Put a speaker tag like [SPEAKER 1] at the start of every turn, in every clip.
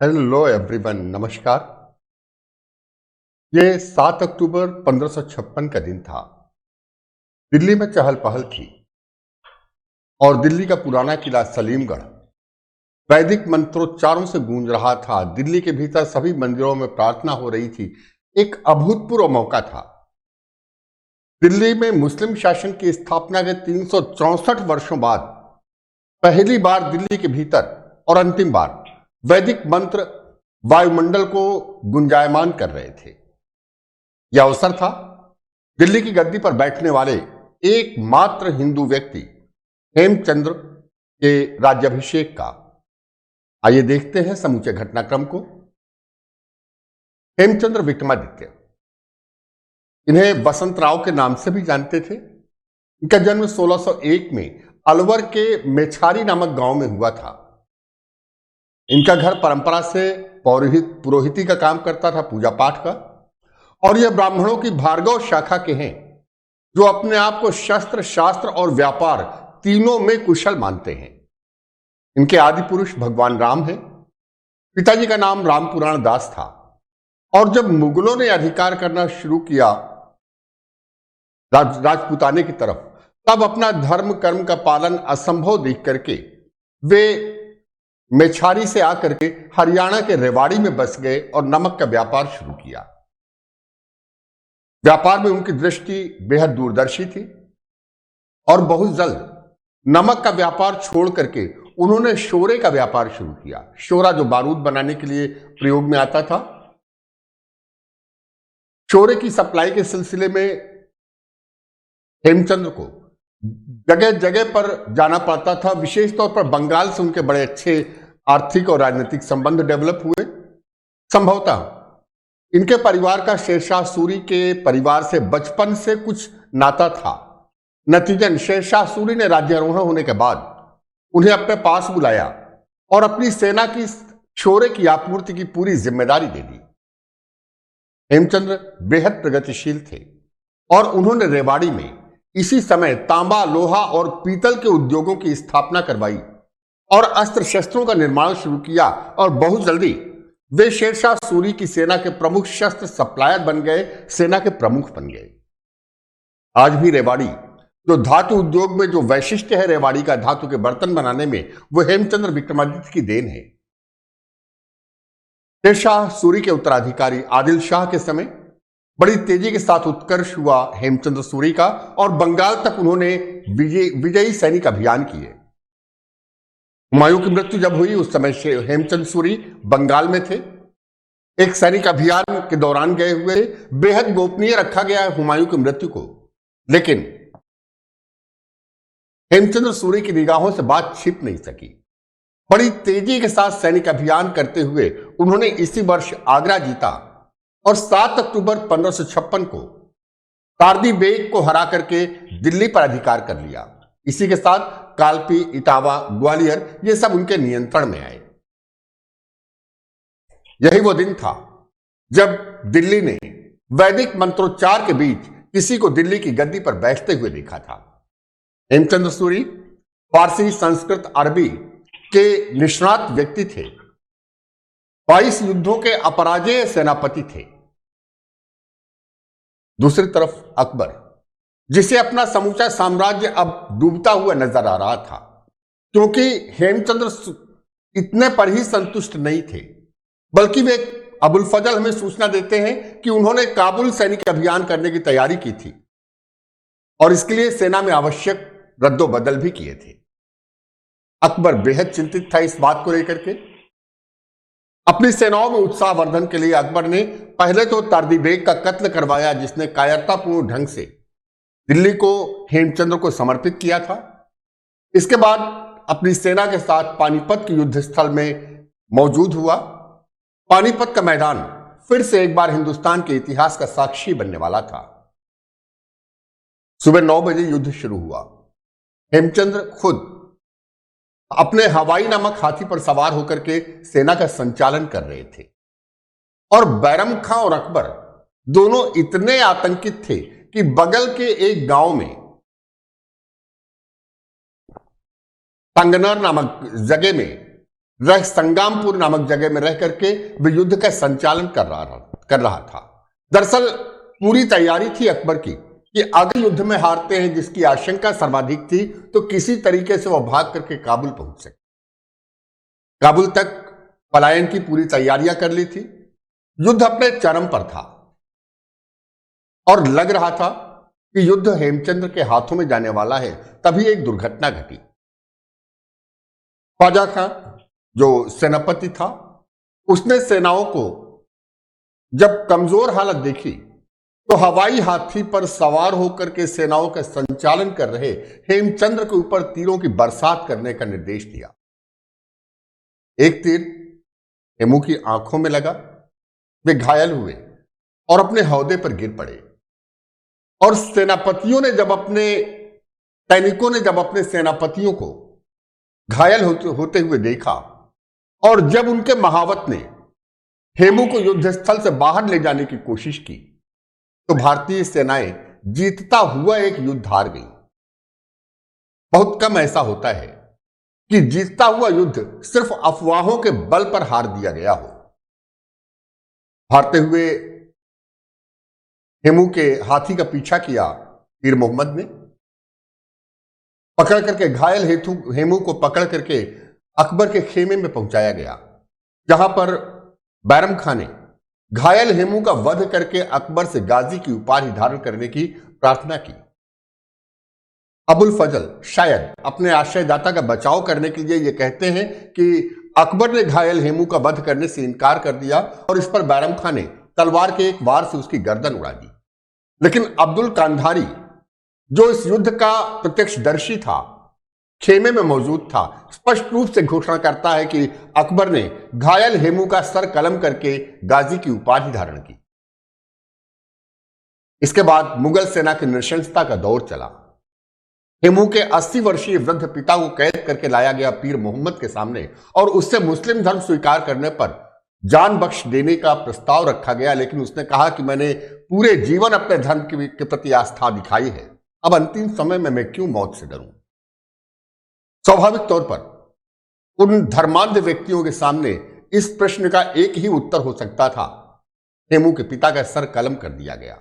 [SPEAKER 1] Hello everyone, नमस्कार। ये 7 अक्टूबर 1556 का दिन था। दिल्ली में चहल पहल थी और दिल्ली का पुराना किला सलीमगढ़ वैदिक मंत्रोच्चारों से गूंज रहा था। दिल्ली के भीतर सभी मंदिरों में प्रार्थना हो रही थी। एक अभूतपूर्व मौका था। दिल्ली में मुस्लिम शासन की स्थापना के 364 वर्षों बाद पहली बार दिल्ली के भीतर और अंतिम बार वैदिक मंत्र वायुमंडल को गुंजायमान कर रहे थे। यह अवसर था दिल्ली की गद्दी पर बैठने वाले एकमात्र हिंदू व्यक्ति हेमचंद्र के राज्याभिषेक का। आइए देखते हैं समूचे घटनाक्रम को। हेमचंद्र विक्रमादित्य, इन्हें वसंत राव के नाम से भी जानते थे। इनका जन्म 1601 में अलवर के मेछारी नामक गांव में हुआ था। इनका घर परंपरा से पुरोहिती का काम करता था, पूजा पाठ का, और यह ब्राह्मणों की भार्गव शाखा के हैं जो अपने आप को शस्त्र, शास्त्र और व्यापार तीनों में कुशल मानते हैं। इनके आदि पुरुष भगवान राम हैं। पिताजी का नाम रामपुराण दास था और जब मुगलों ने अधिकार करना शुरू किया राजपूताने की तरफ, तब अपना धर्म कर्म का पालन असंभव देख करके वे मेछारी से आकर के हरियाणा के रेवाड़ी में बस गए और नमक का व्यापार शुरू किया। व्यापार में उनकी दृष्टि बेहद दूरदर्शी थी और बहुत जल्द नमक का व्यापार छोड़ करके उन्होंने शोरे का व्यापार शुरू किया। शोरा जो बारूद बनाने के लिए प्रयोग में आता था। शोरे की सप्लाई के सिलसिले में हेमचंद्र को जगह जगह पर जाना पड़ता था। विशेष तौर पर बंगाल से उनके बड़े अच्छे आर्थिक और राजनीतिक संबंध डेवलप हुए। संभवतः इनके परिवार का शेरशाह सूरी के परिवार से बचपन से कुछ नाता था। नतीजन शेरशाह सूरी ने राज्यारोहण होने के बाद उन्हें अपने पास बुलाया और अपनी सेना की शोरे की आपूर्ति की पूरी जिम्मेदारी दे दी। हेमचंद्र बेहद प्रगतिशील थे और उन्होंने रेवाड़ी में इसी समय तांबा, लोहा और पीतल के उद्योगों की स्थापना करवाई और अस्त्र शस्त्रों का निर्माण शुरू किया और बहुत जल्दी वे शेरशाह सूरी की सेना के प्रमुख शस्त्र सप्लायर बन गए, सेना के प्रमुख बन गए। आज भी रेवाड़ी जो धातु उद्योग में जो वैशिष्ट्य है रेवाड़ी का धातु के बर्तन बनाने में, वो हेमचंद्र विक्रमादित्य की देन है। शेरशाह सूरी के उत्तराधिकारी आदिल शाह के समय बड़ी तेजी के साथ उत्कर्ष हुआ हेमचंद्र सूरी का और बंगाल तक उन्होंने विजयी सैनिक अभियान किए। हुमायूं की मृत्यु जब हुई उस समय हेमचंद्र सूरी बंगाल में थे। एक सैनिक अभियान के दौरान गए हुए, बेहद गोपनीय रखा गया है हुमायूं की मृत्यु को, लेकिन हेमचंद्र सूरी की निगाहों से बात छिप नहीं सकी। बड़ी तेजी के साथ सैनिक अभियान करते हुए उन्होंने इसी वर्ष आगरा जीता और 7 अक्टूबर 1556 को तारदी बेग को हरा करके दिल्ली पर अधिकार कर लिया। इसी के साथ कालपी, इटावा, ग्वालियर ये सब उनके नियंत्रण में आए। यही वो दिन था जब दिल्ली ने वैदिक मंत्रोच्चार के बीच किसी को दिल्ली की गद्दी पर बैठते हुए देखा था। हेमचंद्र सूरी फारसी, संस्कृत, अरबी के निष्णात व्यक्ति थे। 22 युद्धों के अपराजेय सेनापति थे। दूसरी तरफ अकबर, जिसे अपना समूचा साम्राज्य अब डूबता हुआ नजर आ रहा था, क्योंकि हेमचंद्र इतने पर ही संतुष्ट नहीं थे, बल्कि वे अबुल फजल हमें सूचना देते हैं कि उन्होंने काबुल सैनिक अभियान करने की तैयारी की थी और इसके लिए सेना में आवश्यक रद्दोबदल भी किए थे। अकबर बेहद चिंतित था इस बात को लेकर के। अपनी सेनाओं में उत्साहवर्धन के लिए अकबर ने पहले तो तारदी बेग का कत्ल करवाया, जिसने कायरतापूर्ण ढंग से दिल्ली को हेमचंद्र को समर्पित किया था। इसके बाद अपनी सेना के साथ पानीपत के युद्ध स्थल में मौजूद हुआ। पानीपत का मैदान फिर से एक बार हिंदुस्तान के इतिहास का साक्षी बनने वाला था। सुबह 9 बजे युद्ध शुरू हुआ। हेमचंद्र खुद अपने हवाई नामक हाथी पर सवार होकर के सेना का संचालन कर रहे थे और बैरम खां और अकबर दोनों इतने आतंकित थे कि बगल के एक गांव में तंगनर नामक जगह में संग्रामपुर नामक जगह में रह करके वे युद्ध का संचालन कर रहा था। दरअसल पूरी तैयारी थी अकबर की कि अगर युद्ध में हारते हैं, जिसकी आशंका सर्वाधिक थी, तो किसी तरीके से वह भाग करके काबुल पहुंच सके। काबुल तक पलायन की पूरी तैयारियां कर ली थी। युद्ध अपने चरम पर था और लग रहा था कि युद्ध हेमचंद्र के हाथों में जाने वाला है। तभी एक दुर्घटना घटी। ख्वाजा खां जो सेनापति था, उसने सेनाओं को जब कमजोर हालत देखी तो हवाई हाथी पर सवार होकर के सेनाओं का संचालन कर रहे हेमचंद्र के ऊपर तीरों की बरसात करने का निर्देश दिया। एक तीर हेमू की आंखों में लगा, वे घायल हुए और अपने हौदे पर गिर पड़े। और सैनिकों ने जब अपने सेनापतियों को घायल होते हुए देखा और जब उनके महावत ने हेमू को युद्ध स्थल से बाहर ले जाने की कोशिश की, तो भारतीय सेनाएं जीतता हुआ एक युद्ध हार गई। बहुत कम ऐसा होता है कि जीतता हुआ युद्ध सिर्फ अफवाहों के बल पर हार दिया गया हो। हारते हुए हेमू के हाथी का पीछा किया पीर मोहम्मद ने। पकड़ करके घायल हेमू को पकड़ करके अकबर के खेमे में पहुंचाया गया, जहां पर बैरम खां ने घायल हेमू का वध करके अकबर से गाजी की उपाधि धारण करने की प्रार्थना की। अबुल फजल शायद अपने आश्रयदाता का बचाव करने के लिए यह कहते हैं कि अकबर ने घायल हेमू का वध करने से इनकार कर दिया और इस पर बैरम खां ने तलवार के एक वार से उसकी गर्दन उड़ा दी। लेकिन अब्दुल कांधारी, जो इस युद्ध का प्रत्यक्षदर्शी था, खेमे में मौजूद था, स्पष्ट रूप से घोषणा करता है कि अकबर ने घायल हेमू का सर कलम करके गाजी की उपाधि धारण की। इसके बाद मुगल सेना की नृशंसता का दौर चला। हेमू के 80 वर्षीय वृद्ध पिता को कैद करके लाया गया पीर मोहम्मद के सामने और उससे मुस्लिम धर्म स्वीकार करने पर जान बख्श देने का प्रस्ताव रखा गया। लेकिन उसने कहा कि मैंने पूरे जीवन अपने धर्म के प्रति आस्था दिखाई है, अब अंतिम समय में मैं क्यों मौत से डरूं। स्वाभाविक तौर पर उन धर्मांध व्यक्तियों के सामने इस प्रश्न का एक ही उत्तर हो सकता था। हेमू के पिता का सर कलम कर दिया गया।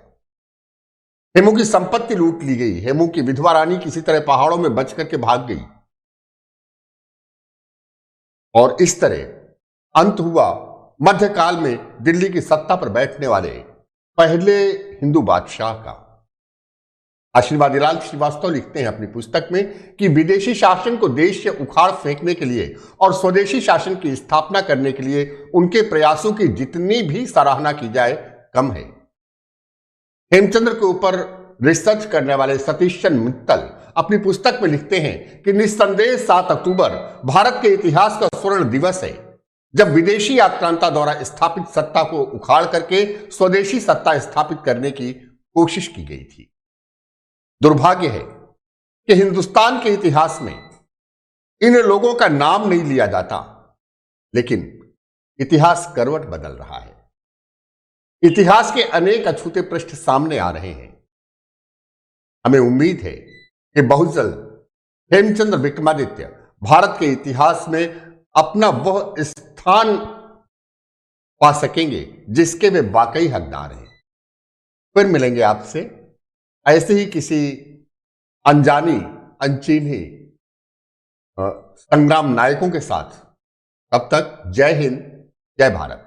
[SPEAKER 1] हेमू की संपत्ति लूट ली गई। हेमू की विधवा रानी किसी तरह पहाड़ों में बच करके भाग गई और इस तरह अंत हुआ मध्यकाल में दिल्ली की सत्ता पर बैठने वाले पहले हिंदू बादशाह का। आशीर्वादीलाल श्रीवास्तव लिखते हैं अपनी पुस्तक में कि विदेशी शासन को देश से उखाड़ फेंकने के लिए और स्वदेशी शासन की स्थापना करने के लिए उनके प्रयासों की जितनी भी सराहना की जाए कम है। हेमचंद्र के ऊपर रिसर्च करने वाले सतीश चंद्र मित्तल अपनी पुस्तक में लिखते हैं कि निस्संदेह 7 अक्टूबर भारत के इतिहास का स्वर्ण दिवस है, जब विदेशी आक्रांता द्वारा स्थापित सत्ता को उखाड़ करके स्वदेशी सत्ता स्थापित करने की कोशिश की गई थी। दुर्भाग्य है कि हिंदुस्तान के इतिहास में इन लोगों का नाम नहीं लिया जाता, लेकिन इतिहास करवट बदल रहा है। इतिहास के अनेक अछूते पृष्ठ सामने आ रहे हैं। हमें उम्मीद है कि बहुत जल्द हेमचंद्र विक्रमादित्य भारत के इतिहास में अपना वह स्थान पा सकेंगे जिसके वे वाकई हकदार हैं। फिर मिलेंगे आपसे ऐसे ही किसी अनजानी अनचिन्ही संग्राम नायकों के साथ। तब तक जय हिंद, जय भारत।